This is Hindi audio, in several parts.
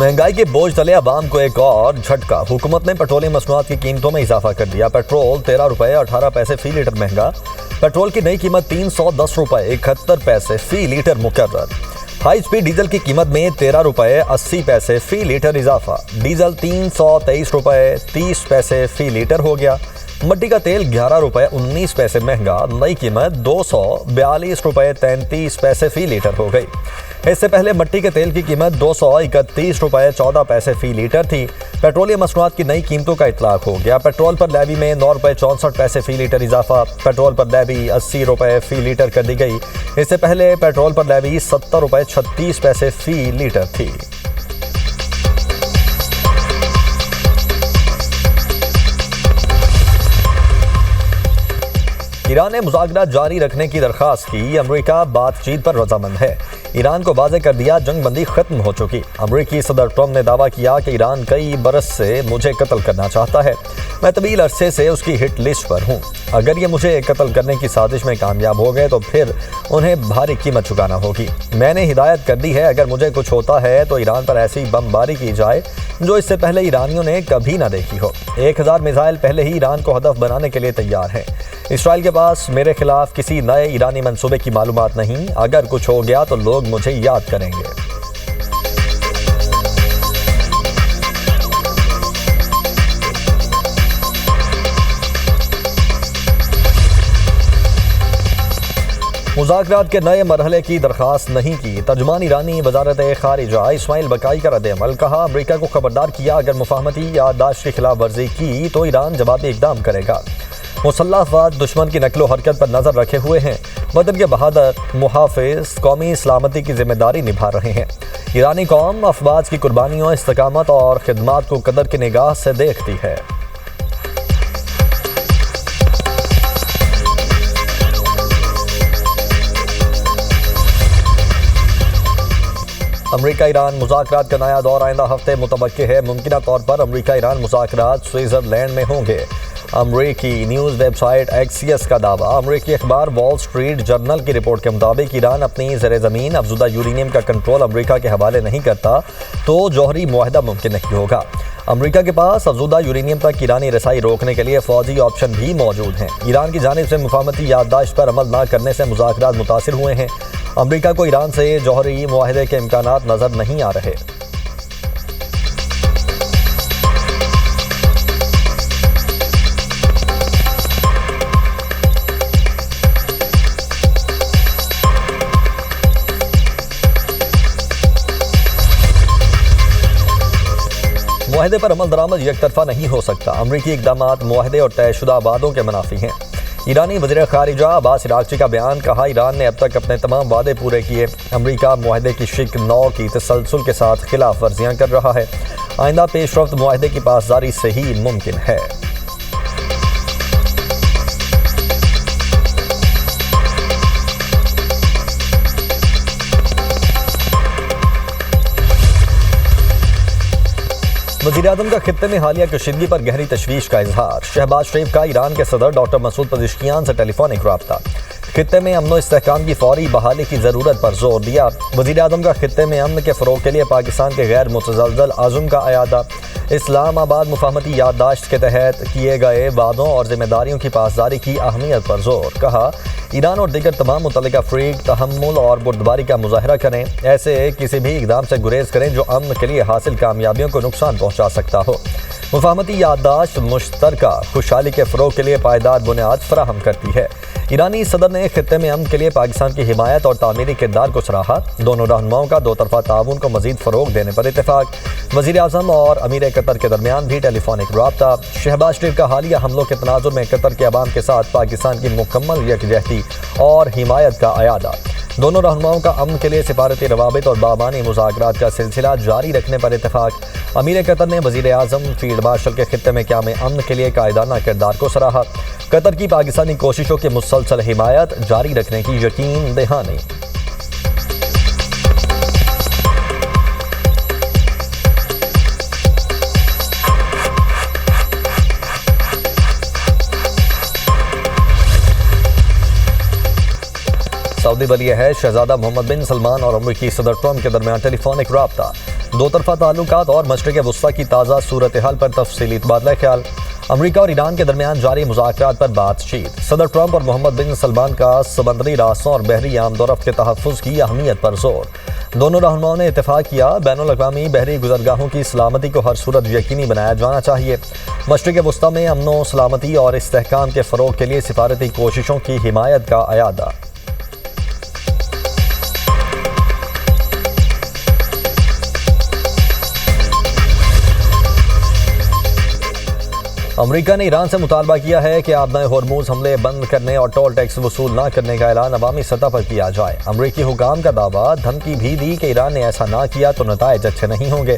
महंगाई के बोझ तले अवाम को एक और झटका। हुकूमत ने पेट्रोलियम मसनूआत की कीमतों में इजाफा कर दिया। पेट्रोल 13 रुपये 18 पैसे फी लीटर महंगा। पेट्रोल की नई कीमत 310 रुपये 71 पैसे फी लीटर मुकर्रर। हाई स्पीड डीजल की कीमत में 13 रुपये 80 पैसे फी लीटर इजाफा। डीजल 323 रुपये 30 पैसे फी लीटर हो गया। मट्टी का तेल 11 रुपये 19 पैसे महंगा। नई कीमत 242 रुपये 33 पैसे फी लीटर हो गई। इससे पहले मट्टी के तेल की कीमत 231 रुपये 14 पैसे फी लीटर थी। पेट्रोलियम मसनूआत की नई कीमतों का इतलाक हो गया। पेट्रोल पर लेवी में 9 रुपये 64 पैसे फी लीटर इजाफा। पेट्रोल पर लेवी 80 रुपये फी लीटर कर दी गई। इससे पहले पेट्रोल पर लेवी 70 रुपये 36 पैसे फी लीटर थी। ईरान ने मुज़ाकरात जारी रखने की दरख्वास्त की। अमेरिका बातचीत पर रजामंद है। ईरान को वाज़ेह कर दिया जंग बंदी खत्म हो चुकी। अमेरिकी सदर ट्रंप ने दावा किया कि ईरान कई बरस से मुझे कत्ल करना चाहता है। मैं तवील अरसे से उसकी हिट लिस्ट पर हूँ। अगर ये मुझे कत्ल करने की साजिश में कामयाब हो गए तो फिर उन्हें भारी कीमत चुकाना होगी। मैंने हिदायत कर दी है, अगर मुझे कुछ होता है तो ईरान पर ऐसी बमबारी की जाए जो इससे पहले ईरानियों ने कभी ना देखी हो। 1000 मिसाइल पहले ही ईरान को हदफ बनाने के लिए तैयार हैं। इसराइल के पास मेरे खिलाफ किसी नए ईरानी मंसूबे की मालूमात नहीं। अगर कुछ हो गया तो लोग मुझे याद करेंगे। मुज़ाकरात के नए मरहले की दरख्वास्त नहीं की। तर्जुमान ईरानी वजारत खारिजा इस्माइल बकाई का रद्द-ए-अमल। कहा, अमेरिका को खबरदार किया, अगर मुफाहमती याददाश्त की खिलाफ वर्जी की तो ईरान जवाबी इकदाम करेगा। मुसल्लह अफवाद दुश्मन की नकलो हरकत पर नजर रखे हुए हैं। वतन के बहादुर मुहाफिज कौमी सलामती की जिम्मेदारी निभा रहे हैं। ईरानी कौम अफवाज की कुर्बानियों, इस्तकामत और खिदमात को कदर की निगाह से देखती है। अमेरिका ईरान मुज़ाकरात का नया दौर आइंदा हफ्ते मुतवक्किल है। मुमकिन तौर पर अमेरिका ईरान मुज़ाकरात स्विट्ज़रलैंड में होंगे। अमरीकी न्यूज़ वेबसाइट एक्सियस का दावा। अमरीकी अखबार वॉल स्ट्रीट जर्नल की रिपोर्ट के मुताबिक ईरान अपनी ज़र ज़मीन अफजुदा यूरेनियम का कंट्रोल अमरीका के हवाले नहीं करता तो जौहरी मुआहदा मुमकिन नहीं होगा। अमरीका के पास अफजुदा यूरेनियम तक ईरानी रसाई रोकने के लिए फौजी ऑप्शन भी मौजूद हैं। ईरान की जानिब से मुफाहमती याददाश्त पर अमल न करने से मुज़ाकरात मुतासिर हुए हैं। अमरीका को ईरान से जौहरी मुआहदे के इम्कानात नज़र नहीं आ रहे। मुआहदे पर अमल दरामद यकतरफा नहीं हो सकता। अमरीकी इक़दामात मुआहदे और तयशुदा वादों के मुनाफी हैं। ईरानी वज़ीर ख़ारिजा अब्बास अराग़ची का बयान। कहा, ईरान ने अब तक अपने तमाम वादे पूरे किए। अमरीका मुआहदे की शिक 9 की तसलसल के साथ खिलाफ वर्जियाँ कर रहा है। आइंदा पेशरफ्त मुआहदे की पासदारी से ही मुमकिन है। वज़ीर-ए-आज़म का खित्ते में हालिया कशीदगी पर गहरी तशवीश का इजहार। शहबाज शरीफ का ईरान के सदर डॉक्टर मसूद पज़ेश्कियान से टेलीफोनिक रब्ता। खित्ते में अमन व इस्तेहकाम की फौरी बहाली की ज़रूरत पर जोर दिया। वज़ीर-ए-आज़म का खित्ते में अमन के फ़रोग़ के लिए पाकिस्तान के गैर मुतज़लज़ल आज़म का अयादा। इस्लामाबाद मुफाहमती याददाश्त के तहत किए गए वादों और जिम्मेदारियों की पासदारी की अहमियत पर जोर। कहा, ईरान और दीगर तमाम मुतल्लिका फ़रीक तहम्मुल और बुर्दबारी का मुज़ाहरा करें। ऐसे किसी भी इक़दाम से गुरेज करें जो अमन के लिए हासिल कामयाबियों को नुकसान पहुँचा सकता हो। मुफाहमती याददाश्त मुश्तरका खुशहाली के फ़रोग़ के लिए पायदार बुनियाद फराहम करती है। ईरानी सदर ने खित्ते में अमन के लिए पाकिस्तान की हिमायत और तामीरी किरदार को सराहा। दोनों रहनुमाओं का दो तरफ़ा ताउन को मज़ीद फ़रोग़ देने पर इत्तेफाक। वज़ीर-ए-आज़म और अमीर कतर के दरमियान भी टेलीफोनिक रब्ता। शहबाज शरीफ का हालिया हमलों के तनाजुर में कतर के अवाम के साथ पाकिस्तान की मुकम्मल यकजहती और हिमायत का अयादा। दोनों रहनुमाओं का अमन के लिए सिफारती रवाबित और बाबानी मुज़ाकरात का सिलसिला जारी रखने पर इत्तेफाक। अमीर कतर ने वज़ीर-ए-आज़म फील्ड मार्शल के खित्ते में क़याम अमन के लिए कायदाना किरदार को सराहा। कतर की पाकिस्तानी कोशिशों की मुसलसल हिमायत जारी रखने की यकीन दहानी। सऊदी वली अहद शहजादा मोहम्मद बिन सलमान और अमरीकी सदर ट्रंप के दरमियान टेलीफोनिक रब्ता। दो तरफा ताल्लुकात और मशरिक़ वुस्ता की ताज़ा सूरत हाल पर तफसीली तबादला ख्याल। अमरीका और ईरान के दरमियान जारी मुज़ाकरात पर बातचीत। सदर ट्रंप और मोहम्मद बिन सलमान का समंदरी रास्तों और बहरी आमदोरफ्त के तहफ़्फ़ुज़ की अहमियत पर जोर। दोनों रहनुमाओं ने इत्तेफाक किया, बैनुल-अक़वामी बहरी गुज़रगाहों की सलामती को हर सूरत यकीनी बनाया जाना चाहिए। मशरिक़ वुस्ता में अमन सलामती और इस्तेहकाम के फ़रोग़ के लिए सिफारती कोशिशों की हिमायत का अयादा। अमरीका ने ईरान से मुतालबा किया है कि आबनाए होर्मुज़ हमले बंद करने और टोल टैक्स वसूल न करने का ऐलान अवामी सतह पर किया जाए। अमरीकी हुकाम का दावा, धमकी भी दी कि ईरान ने ऐसा ना किया तो नताइज अच्छे नहीं होंगे।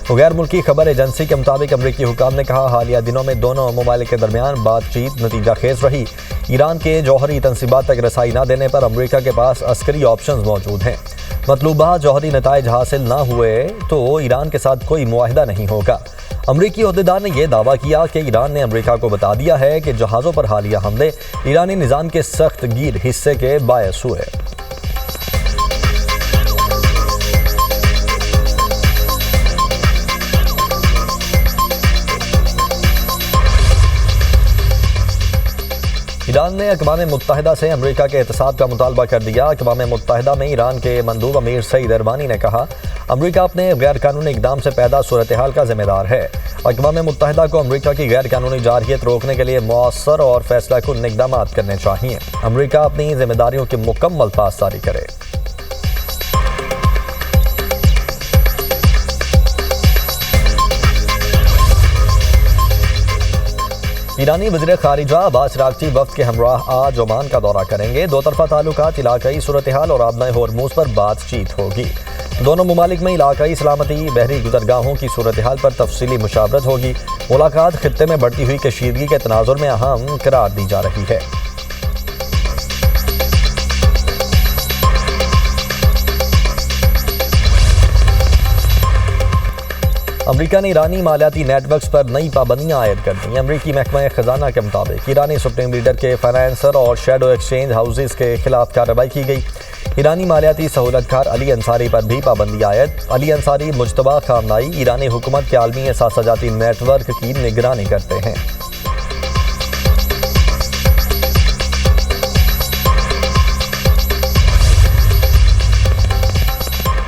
गैर मुल्की खबर एजेंसी के मुताबिक अमरीकी हुकाम ने कहा, हालिया दिनों में दोनों ममालिक के दरमियान बातचीत नतीजा खेज रही। ईरान के जौहरी तनसीबात तक रसाई न देने पर अमरीका के पास अस्करी ऑप्शन मौजूद हैं। मतलूबा जौहरी नताइज हासिल न हुए तो ईरान के साथ कोई मुआहिदा नहीं होगा। अमरीकी ओहदेदार ने यह दावा किया कि ईरान ने अमरीका को बता दिया है कि जहाज़ों पर हालिया हमले ईरानी निज़ाम के सख्त गिर हिस्से के बायस हुए। ईरान ने अक़वाम मुत्तहिदा से अमरीका के एहतसाब का मुतालबा कर दिया। अक़वाम मुत्तहिदा में ईरान के मंदूब अमीर सईद अरवानी ने कहा, अमरीका अपने गैर कानूनी इक़दाम से पैदा सूरत हाल का जिम्मेदार है। अक़वाम मुत्तहिदा को अमरीका की गैर कानूनी जारहियत रोकने के लिए मौसर और फैसलाकुन इक़दाम करने चाहिए। अमरीका अपनी जिम्मेदारियों की मुकम्मल पासदारी करे। ईरानी वज़ीर ख़ारिजा अब्बास अराग़ची वफ़द के हमराह आज ओमान का दौरा करेंगे। दो तरफा ताल्लुकात, इलाक़ाई सूरत हाल और आबनाए होर्मुज़ पर बातचीत होगी। दोनों ममालिक में इलाक़ाई सलामती, बहरी गुज़रगाहों की सूरत हाल पर तफसीली मुशावरत होगी। मुलाकात ख़ित्ते में बढ़ती हुई कशीदगी के तनाज़ुर में अहम करार दी जा रही है। अमरीका ने ईरानी मालियाती नेटवर्क्स पर नई पाबंदियां आयद कर दी। अमरीकी महकमा खजाना के मुताबिक ईरानी सुप्रीम लीडर के फाइनेंसर और शेडो एक्सचेंज हाउसेस के खिलाफ कार्रवाई की गई। ईरानी मालियाती सहूलतकार अली अंसारी पर भी पाबंदी आयद। अली अंसारी मुज्तबा खामनाई ईरानी हुकूमत के आलमी एहसासाती नेटवर्क की निगरानी करते हैं।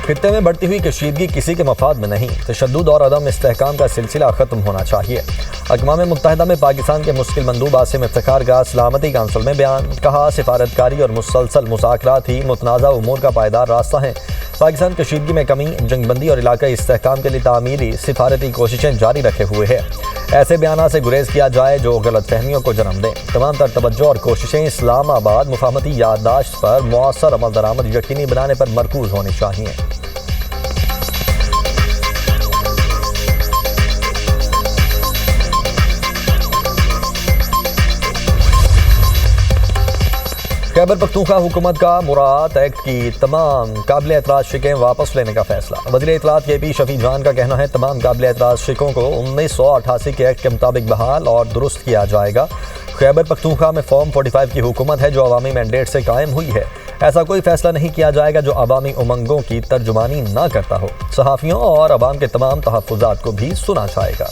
खित्ते में बढ़ती हुई कशीदगी किसी के मफाद में नहीं। तशद्दुद और अदम इस्तेहकाम का सिलसिला ख़त्म होना चाहिए। अक़वाम मुत्तहिदा में पाकिस्तान के मुश्किल मंदूब आसिम इफ्तिखार का सलामती काउंसिल में बयान। कहा, सिफारतकारी और मुसलसल मुज़ाकरात ही मुतनाज़ा उमूर का पायदार रास्ता है। पाकिस्तान कशीदगी में कमी, जंगबंदी और इलाकाई इस्तेहकाम के लिए तामीरी सिफारती कोशिशें जारी रखे हुए है। ऐसे बयान से गुरेज किया जाए जो गलत फहमियों को जन्म दें। तमाम तर तवज्जो और कोशिशें इस्लामाबाद मुफाहमती याददाश्त पर मौसर अमल दरामद यकीनी बनाने पर मरकूज होनी चाहिए। खैबर पख्तूनख्वा हुकूमत का मुराद एक्ट की तमाम काबिल एतराज़ शिकें वापस लेने का फैसला। वज़ीर इत्तलात KP शफी जान का कहना है, तमाम काबिल एतराज़ शिकों को 1988 के एक्ट के मुताबिक बहाल और दुरुस्त किया जाएगा। खैबर पख्तूनख्वा में फॉर्म 45 की हुकूमत है जो अवामी मैंडेट से कायम हुई है। ऐसा कोई फैसला नहीं किया जाएगा जो अवामी उमंगों की तर्जुमानी ना करता हो। सहाफ़ियों और अवाम के तमाम तहफ़्फ़ुज़ात को भी सुना जाएगा।